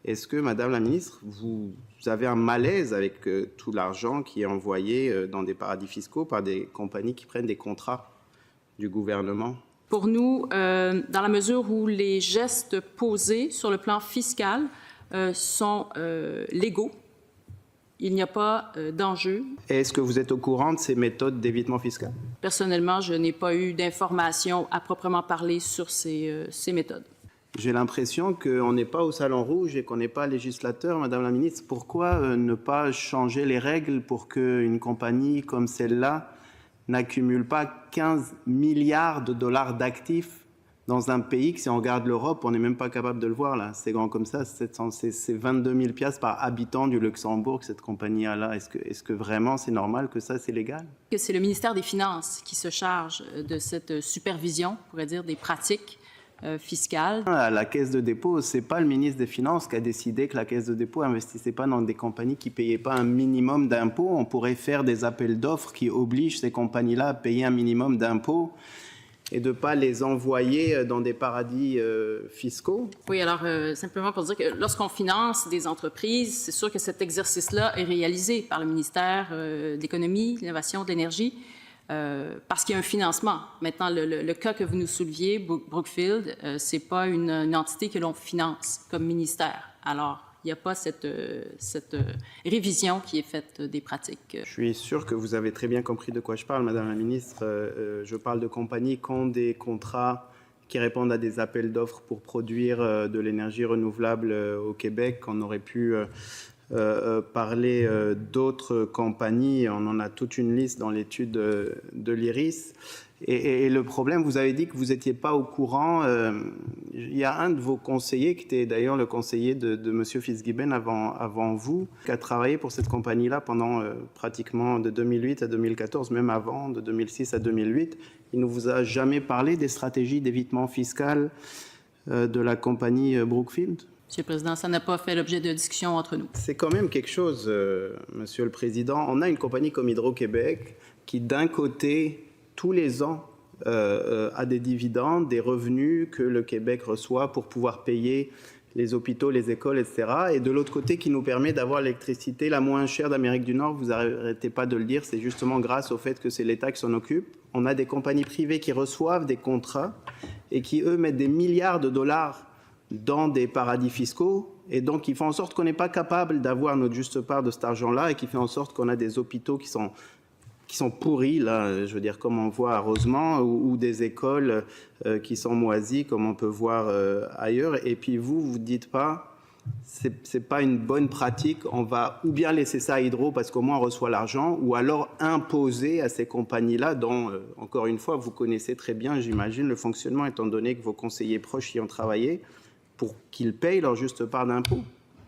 Est-ce que, Madame la Ministre, vous avez un malaise avec tout l'argent qui est envoyé dans des paradis fiscaux par des compagnies qui prennent des contrats du gouvernement? Pour nous, dans la mesure où les gestes posés sur le plan fiscal sont légaux, il n'y a pas d'enjeu. Est-ce que vous êtes au courant de ces méthodes d'évitement fiscal? Personnellement, je n'ai pas eu d'informations à proprement parler sur ces méthodes. J'ai l'impression qu'on n'est pas au Salon Rouge et qu'on n'est pas législateur, Madame la Ministre. Pourquoi ne pas changer les règles pour qu'une compagnie comme celle-là n'accumule pas 15 milliards de dollars d'actifs dans un pays que, si on regarde l'Europe, on n'est même pas capable de le voir là. C'est grand comme ça, c'est 22 000 piastres par habitant du Luxembourg que cette compagnie a là. Est-ce que vraiment c'est normal que ça, c'est légal? C'est le ministère des Finances qui se charge de cette supervision, on pourrait dire, des pratiques fiscale. La Caisse de dépôt, ce n'est pas le ministre des Finances qui a décidé que la Caisse de dépôt n'investissait pas dans des compagnies qui ne payaient pas un minimum d'impôts. On pourrait faire des appels d'offres qui obligent ces compagnies-là à payer un minimum d'impôts et de ne pas les envoyer dans des paradis fiscaux. Oui, alors simplement pour dire que lorsqu'on finance des entreprises, c'est sûr que cet exercice-là est réalisé par le ministère de l'Économie, de l'Innovation, de l'Énergie, parce qu'il y a un financement. Maintenant, le cas que vous nous souleviez, Brookfield, ce n'est pas une entité que l'on finance comme ministère. Alors, il n'y a pas cette révision qui est faite des pratiques. Je suis sûr que vous avez très bien compris de quoi je parle, Madame la Ministre. Je parle de compagnies qui ont des contrats qui répondent à des appels d'offres pour produire de l'énergie renouvelable au Québec. On aurait pu parler d'autres compagnies. On en a toute une liste dans l'étude de l'IRIS. Et le problème, vous avez dit que vous n'étiez pas au courant. Il y a un de vos conseillers, qui était d'ailleurs le conseiller de M. Fitzgibbon avant vous, qui a travaillé pour cette compagnie-là pendant pratiquement de 2008 à 2014, même avant, de 2006 à 2008. Il ne vous a jamais parlé des stratégies d'évitement fiscal de la compagnie Brookfield? Monsieur le Président, ça n'a pas fait l'objet de discussion entre nous. C'est quand même quelque chose, Monsieur le Président. On a une compagnie comme Hydro-Québec qui, d'un côté, tous les ans, a des dividendes, des revenus que le Québec reçoit pour pouvoir payer les hôpitaux, les écoles, etc. Et de l'autre côté, qui nous permet d'avoir l'électricité la moins chère d'Amérique du Nord. Vous n'arrêtez pas de le dire, c'est justement grâce au fait que c'est l'État qui s'en occupe. On a des compagnies privées qui reçoivent des contrats et qui, eux, mettent des milliards de dollars dans des paradis fiscaux, et donc qui font en sorte qu'on n'est pas capable d'avoir notre juste part de cet argent-là, et qui fait en sorte qu'on a des hôpitaux qui sont pourris, là, je veux dire, comme on voit à Rosemont, ou des écoles qui sont moisies, comme on peut voir ailleurs. Et puis vous dites pas, c'est pas une bonne pratique, on va ou bien laisser ça à Hydro parce qu'au moins on reçoit l'argent, ou alors imposer à ces compagnies-là, dont, encore une fois, vous connaissez très bien, j'imagine, le fonctionnement, étant donné que vos conseillers proches y ont travaillé, pour qu'ils payent leur juste part d'impôt.